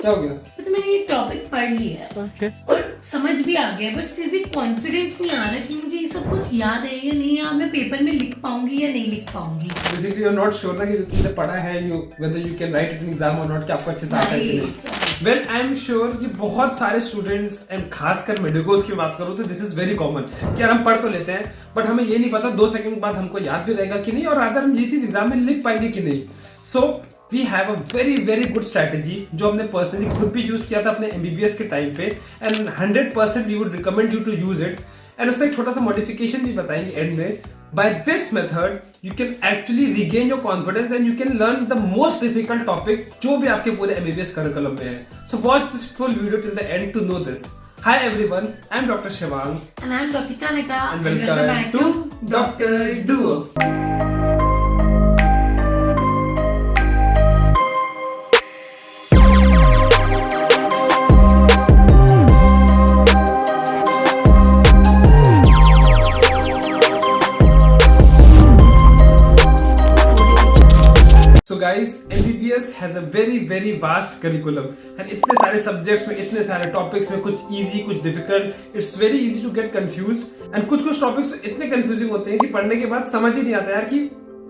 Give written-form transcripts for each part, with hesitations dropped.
क्या हो गया? तो मैंने ये टॉपिक पढ़ लिया है और समझ भी आ गया, बट फिर भी कॉन्फिडेंस नहीं आ रहा कि मुझे ये सब कुछ याद है या नहीं, या मैं पेपर में लिख पाऊंगी या नहीं लिख पाऊंगी। Basically, you're not sure ना कि तुमने पढ़ा है, whether you can write it in exam or not, कि आपको अच्छे से आता है कि नहीं। Well, I'm sure कि बहुत सारे स्टूडेंट्स एंड खासकर मेडिकोस की बात करूँ तो दिस इज वेरी कॉमन कि यार हम पढ़ तो लेते हैं बट हमें ये नहीं पता 2 सेकंड बाद हमको याद भी रहेगा कि नहीं, और अदर हम ये चीज एग्जाम में लिख पाएंगे कि नहीं। So we have a very very good strategy जो हमने पर्सनली खुद भी यूज किया था अपने एमबीबीएस के टाइम पे, and 100% we would recommend you to use it. And उसका एक छोटा सा मॉडिफिकेशन भी बताएंगे एंड में। By this method, you can actually regain your confidence and you can learn the most difficult topic जो भी आपके पूरे MBBS curriculum में है. So watch this full video till the end to know this. Hi everyone, I'm Dr. Shivang. And I'm Dr. Kanika. And welcome back to Dr. Duo. So guys, MBBS has a very very vast curriculum and इतने सारे subjects में, इतने सारे topics में, कुछ easy कुछ difficult, it's very easy to get confused and कुछ topics तो इतने confusing होते हैं कि पढ़ने के बाद समझ ही नहीं आता यार कि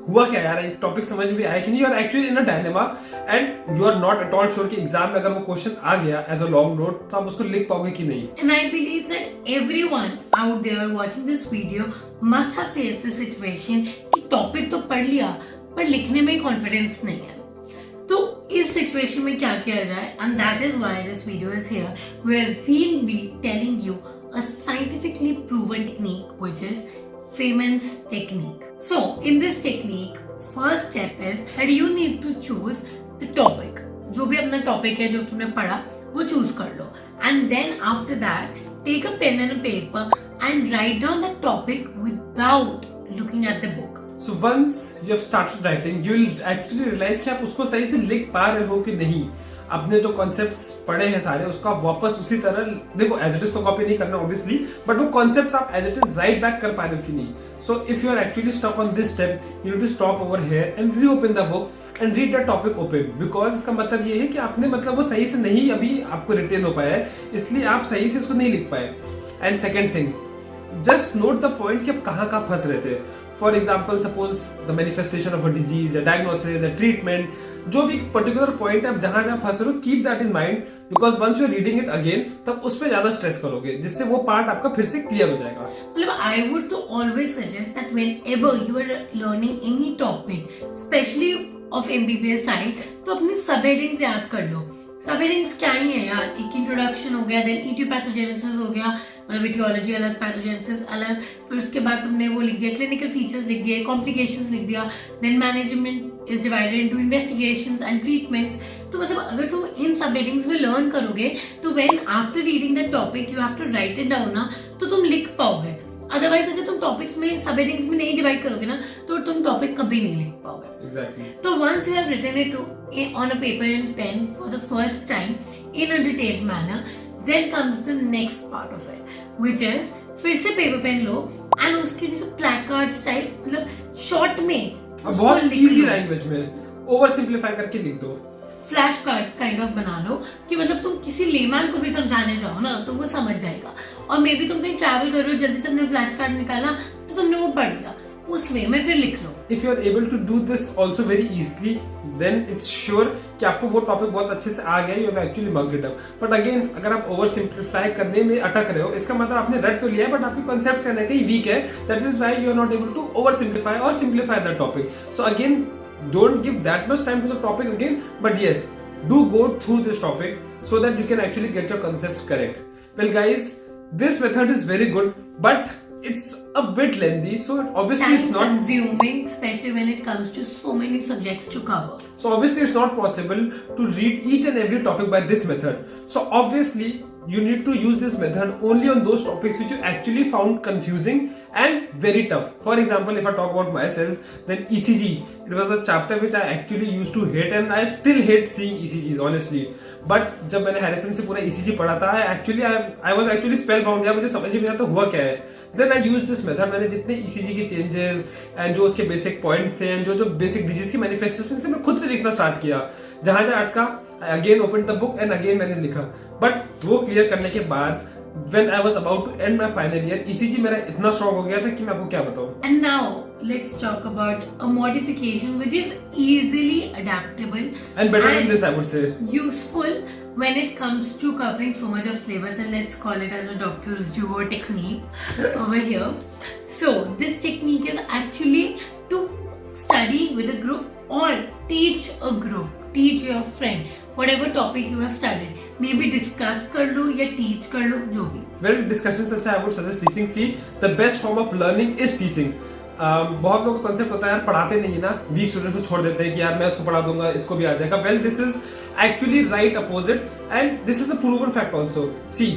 हुआ क्या यार, ये टॉपिक समझ में आया कि नहीं, और actually in a dilemma and you are not at all sure कि एग्जाम में अगर वो क्वेश्चन आ गया एज अ लॉन्ग नोट तो आप उसको लिख पाओगे कि नहीं। And I believe that everyone out there watching this video must have faced this situation कि टॉपिक तो पढ़ लिया पर लिखने में कॉन्फिडेंस नहीं है। तो इस सिचुएशन में क्या किया जाए, and that is why this video is here where we will be telling you a scientifically proven technique which is Feynman's technique. So in this technique, first step is that you need to choose the topic. जो भी अपना topic है जो तुमने पढ़ा वो choose कर लो, and then after that take a pen and a paper and write down the topic without looking at the book. So once you have started writing, you will actually realize कि आप उसको सही से लिख पा रहे हो कि नहीं। आपने जो कॉन्सेप्ट्स पढ़े हैं सारे उसको आप वापस उसी तरह देखो, एज इट इज तो कॉपी नहीं करना ऑब्वियसली, बट वो कॉन्सेप्ट्स आप as it is write back कर पा रहे हो कि नहीं। So if you are actually stuck on this step, you need to stop over here and reopen the book and read the topic open, because इसका मतलब ये है कि आपने मतलब वो सही से नहीं अभी आपको रिटेन हो पाया है, इसलिए आप सही से उसको नहीं लिख पाए। And second thing, just note the points कि आप कहाँ फंस रहे थे। For example suppose the manifestation of a disease, diagnosis, treatment, जो भी पर्टिकुलर पॉइंट है आप जहां फंस रहे हो, keep that in mind, because once you are reading it again तब उस पर ज्यादा स्ट्रेस करोगे, जिससे वो पार्ट आपका फिर से क्लियर हो जाएगा। मतलब आई वुड तो always suggest that whenever you are learning any topic specially of MBBS side, तो अपनी सब हेडिंग्स याद कर लो। सब हेडिंग्स क्या ही है यार, एक इंट्रोडक्शन हो गया, देन इटियोपैथोजेनेसिस हो गया, मतलब इटियोलॉजी अलग, पैथोजेनेसिस अलग, फिर उसके बाद तुमने वो लिख दिया क्लिनिकल फीचर्स लिख दिए, कॉम्प्लिकेशंस लिख दिया, then management is divided into investigations and treatments. तो मतलब अगर तुम इन सब हेडिंग्स में लर्न करोगे तो when after reading the topic you have to write it down ना, तो तुम लिख पाओगे। अदरवाइज अगर तुम टॉपिक्स में सब हेडिंग्स में नहीं डिवाइड करोगे ना तो तुम टॉपिक कभी नहीं लिख पाओगे। Exactly. So once you have written it on a paper and pen for the first time in a detailed manner, then comes the next part of it, which is फिर से पेपर पेन लो एंड उसके जैसे प्लैकार्ड्स type, मतलब short में बहुत easy language में over simplify करके लिख दो, फ्लैश कार्ड्स काइंड ऑफ बना लो कि मतलब तुम किसी लेमैन को भी समझाने जाओ ना तो वो समझ जाएगा। और मे बी तुम कहीं ट्रैवल कर रहे हो, जल्दी से अपने फ्लैश कार्ड निकाला तो तुमने वो पढ़ लिया, उस वे में फिर लिख लो। If you are able to do this also very easily, then it's sure कि आपको वो टॉपिक बहुत अच्छे से आ गया, you have actually mugged it up. But again, अगर आप ओवर सिंप्लीफाई करने में अटक रहे हो, इसका मतलब आपने रट तो लिया है बट आपके कॉन्सेप्ट्स कहीं ना कहीं वीक है, that is why you are not able to over simplify or simplify the topic. So again, don't give that much time to the topic again, but yes, do go through this topic so that you can actually get your concepts correct. Well guys, this method is very good, but it's a bit lengthy, so obviously Time it's not consuming, especially when it comes to so many subjects to cover. So obviously it's not possible to read each and every topic by this method. So obviously you need to use this method only on those topics which you actually found confusing and very tough. For example, if I talk about myself, then ECG, it was a chapter which I actually used to hate and I still hate seeing ECGs honestly. But जब मैंने Harrison से पूरा ECG पढ़ा था I was actually spell bound यार, मुझे समझ ही नहीं आता हुआ क्या है। Then I use this method, मैंने जितने ईसीजी के चेंजेस एंड जो उसके बेसिक पॉइंट्स थे एंड जो बेसिक डिजीज की मैनिफेस्टेशन से मैं खुद से लिखना स्टार्ट किया। जहां जहां अटका again open the book and again मैंने लिखा। बट वो क्लियर करने के बाद when I was about to end my final year, ECG मेरा इतना स्ट्रॉन्ग हो गया था कि मैं आपको क्या बताऊं। And now let's talk about a modification which is easily adaptable and better than this I would say, useful when it comes to covering so much of syllabus, and let's call it as a doctor's duo technique over here. So this technique is actually to study with a group or teach a group, teach your friend whatever topic you have studied, maybe discuss कर लो या teach कर लो, जो भी। well discussion से अच्छा I would suggest teaching। see the best form of learning is teaching। बहुत लोगों का कॉन्सेप्ट होता है यार पढ़ाते नहीं है ना, वीक स्टूडेंट्स को छोड़ देते हैं कि यार मैं उसको पढ़ा दूंगा इसको भी आ जाएगा। Well this is actually right opposite and this is a proven fact also. See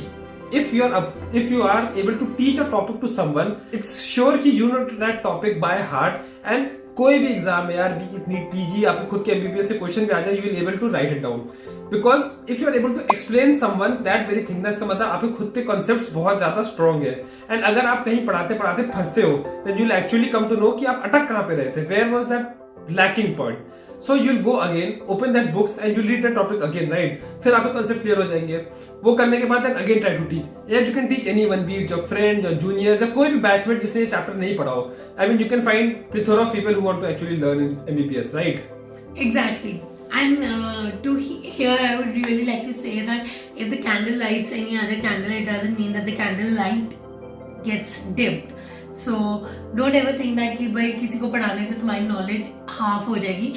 if you are able to teach a topic to someone, it's sure कि you know that topic by heart, and कोई भी exam में यार NEET PG आपके खुद के MBBS से question भी आ जाए, you will able to write it down because if you are able to explain someone that very thing, इसका मतलब आपके खुद के कॉन्सेप्ट्स बहुत ज्यादा स्ट्रॉन्ग है। एंड अगर आप कहीं पढ़ाते पढ़ाते फंसते हो then you will actually come to know कि आप अटक कहाँ पे रहे थे, where was that lacking point। So you'll go again, open that books and you'll read that topic again, right? फिर आपके concept clear हो जाएंगे। वो करने के बाद then again try to teach। Yeah, you can teach anyone, be it your friend, your juniors, या कोई भी बैचमेट जिसने ये चैप्टर नहीं पढ़ा हो। I mean, you can find plethora of people who want to actually learn in MBBS, right? Exactly. And here I would really like to say that if the candle lights any other candle, it doesn't mean that the candle light gets dimmed. So don't ever think that कि भाई किसी को पढ़ाने से तुम्हारी knowledge half हो जाएगी।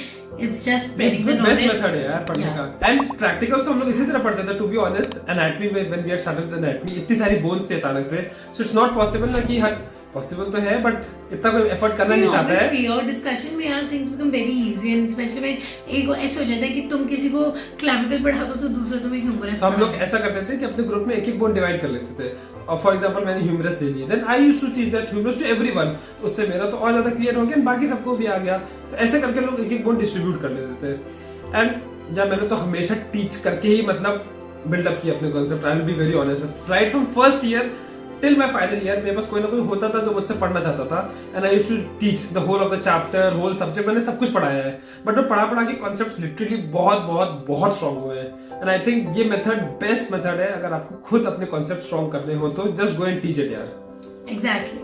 It's just getting the knowledge. Best method है यार पढ़ने का। एंड प्रैक्टिकल्स तो हम लोग इसी तरह पढ़ते थे, टू बी ऑनेस्ट। एनाटॉमी में when we had started the anatomy इतनी सारी बोन्स थी अचानक से, सो इट्स नॉट पॉसिबल ना कि हर पॉसिबल तो है बट इतना कोई एफर्ट करना नहीं चाहता है। और डिस्कशन में यार things become very easy and specially when एक ऐसे हो जाता है कि तुम किसी को क्लैविकल पढ़ा दो तो दूसरा तुम्हें ह्यूमरस। हम लोग ऐसा करते थे कि अपने ग्रुप में एक एक बोन डिवाइड कर लेते थे। और फॉर एग्जांपल मैंने ह्यूमरस ले ली, then I used to teach that humerus to everyone, तो उससे मेरा तो और ज्यादा क्लियर हो गया, बाकी सबको भी आ गया। तो ऐसे करके लोग एक एक बोन डिस्ट्रीब्यूट कर लेते थे। एंड या मैंने तो हमेशा टीच करके ही मतलब बिल्डअप किया अपने concept. I will be very honest, right from first year till my final year मेरे पास कोई ना कोई होता था जो मुझसे पढ़ना चाहता था, and I used to teach the whole of the chapter, whole subject, मैंने सब कुछ पढ़ाया है। बट मैं पढ़ा के कॉन्सेप्ट्स लिटरली बहुत बहुत बहुत स्ट्रॉन्ग हुए हैं। एंड आई थिंक ये मेथड बेस्ट मेथड है अगर आपको खुद अपने कॉन्सेप्ट स्ट्रॉन्ग करने हो तो just go and teach it यार। Exactly.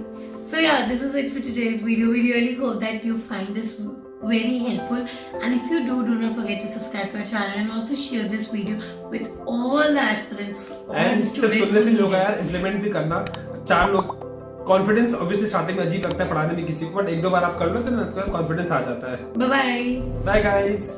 So yeah, this is it for today's video. We really hope that you find this very helpful, and if you do not forget to subscribe to our channel and also share this video with all the aspirants, all and the सिर्फ students सुनने से who नहीं होगा need यार, implement भी करना। 4 लोग confidence obviously starting में अजीब लगता है पढ़ाने में किसी को, बट एक दो बार आप कर लो तो कॉन्फिडेंस आ जाता है। it. Bye bye. Bye guys.